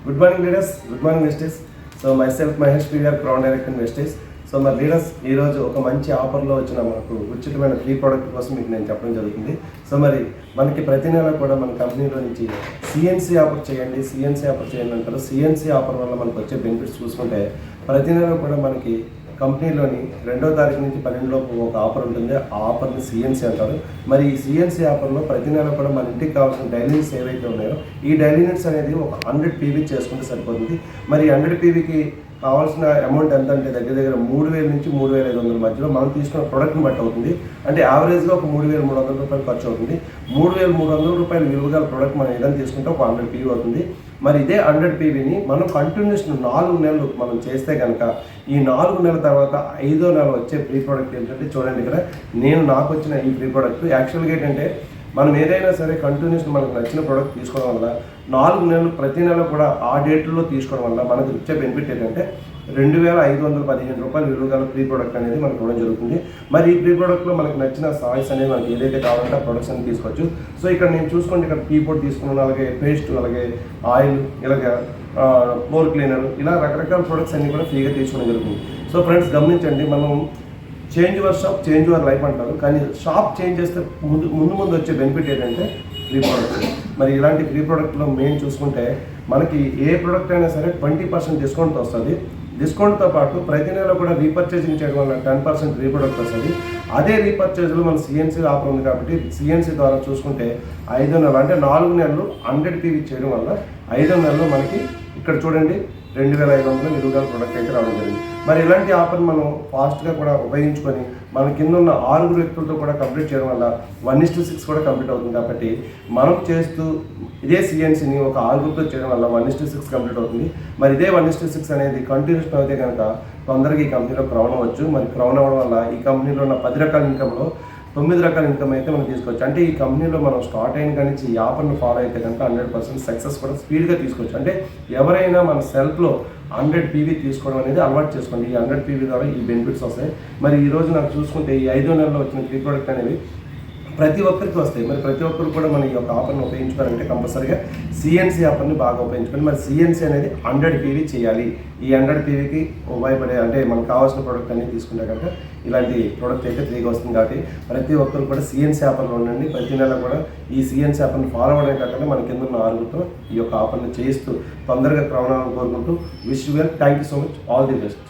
Good morning leaders, good morning Vestige. So myself MAHESH PVR Crown Director in Vestige. So మరి leaders ఈరోజు ఒక మంచి ఆఫర్లో వచ్చిన మనకు ఉచితమైన ఫ్రీ ప్రోడక్ట్ కోసం మీకు నేను చెప్పడం జరుగుతుంది. సో మరి మనకి ప్రతి నెల కూడా మన కంపెనీలో నుంచి సిఎన్సీ ఆఫర్ చేయండి అంటారు. సిఎన్సీ ఆఫర్ వల్ల మనకు వచ్చే బెనిఫిట్స్ చూసుకుంటే ప్రతి నెల కూడా మనకి కంపెనీలోని 2వ తారీఖు నుంచి 12 లోపు ఒక ఆఫర్ ఉంటుంది. ఆ ఆఫర్ని సిఎన్సీ అంటారు. మరి ఈ సిఎన్సీ ఆఫర్లో ప్రతి నెల కూడా మన ఇంటికి కావాల్సిన డైలీ యూనిట్స్ ఏవైతే ఉన్నాయో ఈ డైలీ యూనిట్స్ అనేది ఒక 100 పీవీ చేసుకుంటే సరిపోతుంది. మరి 100 పీవీకి కావాల్సిన అమౌంట్ ఎంత అంటే దగ్గర 3,000 నుంచి 3,500 మధ్యలో మనం తీసుకున్న ప్రోడక్ట్ని బట్టి అవుతుంది. అంటే యావరేజ్గా ఒక 3,300 రూపాయలు ఖర్చు అవుతుంది. 3,300 రూపాయలు విలువగల ప్రోడక్ట్ మనం ఏదైనా తీసుకుంటే ఒక 100 పీవీ అవుతుంది. మరి ఇదే 100 పీవీని మనం కంటిన్యూస్ 4 నెలలు మనం చేస్తే కనుక ఈ 4 నెలల తర్వాత 5వ నెల వచ్చే ఫ్రీ ప్రోడక్ట్ ఏంటంటే చూడండి, ఇక్కడ నాకు వచ్చిన ఈ ఫ్రీ ప్రోడక్ట్ యాక్చువల్గా ఏంటంటే మనం ఏదైనా సరే కంటిన్యూస్ మనకు నచ్చిన ప్రోడక్ట్ తీసుకోవడం వల్ల 4 నెలలు ప్రతి నెల కూడా ఆ డేట్లో తీసుకోవడం వల్ల మనకు వచ్చే బెనిఫిట్ ఏంటంటే 2,515 రూపాయలు విలువగల ఫ్రీ ప్రోడక్ట్ అనేది మనకు ఇవ్వడం జరుగుతుంది. మరి ఈ ఫ్రీ ప్రోడక్ట్లో మనకు నచ్చిన సాయిస్ అనేది మనకి ఏదైతే కావాలంటే ఆ ప్రొడక్ట్స్ అని తీసుకోవచ్చు. సో ఇక్కడ నేను చూసుకోండి, ఇక్కడ కీబోర్డ్ తీసుకున్నాను, అలాగే పేస్ట్, అలాగే ఆయిల్, ఇలాగే ఫ్లోర్ క్లీనర్, ఇలా రకరకాల ప్రొడక్ట్స్ అన్ని కూడా ఫ్రీగా తీసుకోవడం జరుగుతుంది. సో ఫ్రెండ్స్ గమనించండి, మనం change your shop change your life అంటారు. కానీ షాప్ చేంజ్ చేస్తే ముందు వచ్చే బెనిఫిట్ ఏంటంటే ఫ్రీ ప్రోడక్ట్. మరి ఇలాంటి ఫ్రీ ప్రోడక్ట్లో మెయిన్ చూసుకుంటే మనకి ఏ ప్రోడక్ట్ అయినా సరే 20% డిస్కౌంట్ వస్తుంది. డిస్కౌంట్తో పాటు ప్రతి నెల కూడా రీపర్చేజింగ్ చేయడం వల్ల 10% రీప్రొడక్ట్ వస్తుంది. అదే రీపర్చేజ్లో మన సిఎన్సీ ఆఫర్ ఉంది కాబట్టి సిఎన్సీ ద్వారా చూసుకుంటే 5వ నెల అంటే 4 నెలలు 100 పీవీ చేయడం వల్ల 5వ నెలలో మనకి ఇక్కడ చూడండి 2,500 విలువగల ప్రోడక్ట్ అయితే రావడం జరిగింది. మరి ఇలాంటి ఆఫర్ మనం ఫాస్ట్గా కూడా ఉపయోగించుకొని మన కింద ఉన్న 6 వ్యక్తులతో కూడా కంప్లీట్ చేయడం వల్ల 1:6 కూడా కంప్లీట్ అవుతుంది. కాబట్టి మనం చేస్తూ ఇదే సిఎన్సీని ఒక 6 చేయడం వల్ల 1:6 కంప్లీట్ అవుతుంది. మరి ఇదే 1:6 అనేది కంటిన్యూస్ అయితే కనుక తొందరగా ఈ కంపెనీలో క్రౌన్ అవ్వచ్చు. మరి క్రౌన్ అవ్వడం వల్ల ఈ కంపెనీలో ఉన్న 10 రకాల ఇన్కంలో 9 రకాల ఇన్కమ్ అయితే మనం తీసుకోవచ్చు. అంటే ఈ కంపెనీలో మనం స్టార్ట్ అయిన కానీ ఈ ఆఫర్ను ఫాలో అయితే కనుక 100% సక్సెస్ కూడా స్పీడ్గా తీసుకోవచ్చు. అంటే ఎవరైనా మన సెల్ఫ్లో 100 పీవీ తీసుకోవడం అనేది అలవాటు చేసుకోండి. ఈ 100 పీవీ ద్వారా ఈ బెనిఫిట్స్ వస్తాయి. మరి ఈరోజు నాకు చూసుకుంటే ఈ 5వ నెలలో వచ్చిన ఫ్రీ ప్రోడక్ట్ అనేవి ప్రతి ఒక్కరికి వస్తాయి. మరి ప్రతి ఒక్కరు కూడా మన ఈ యొక్క ఆఫర్ని ఉపయోగించుకోవాలంటే కంపల్సరీగా సిఎన్సీ ఆఫర్ని బాగా ఉపయోగించుకోండి. మరి సిఎన్సీ అనేది 100 పీవీ చేయాలి. ఈ 100 పీవీకి ఉపయోగపడే అంటే మనకు కావాల్సిన ప్రోడక్ట్ అనేది తీసుకుంటే కనుక ఇలాంటి ప్రోడక్ట్ అయితే ఫ్రీగా వస్తుంది. కాబట్టి ప్రతి ఒక్కరు కూడా సిఎన్సీ ఆఫర్లో ఉండండి. ప్రతి నెల కూడా ఈ సిఎన్సీ ఆఫర్ని ఫాలో అవ్వడమే కాకుండా మన కింద ఉన్న 6 ఈ యొక్క ఆఫర్ని చేస్తూ తొందరగా క్రౌన్ అవ్వాలని కోరుకుంటూ wish you well. Thank you so much. All the best.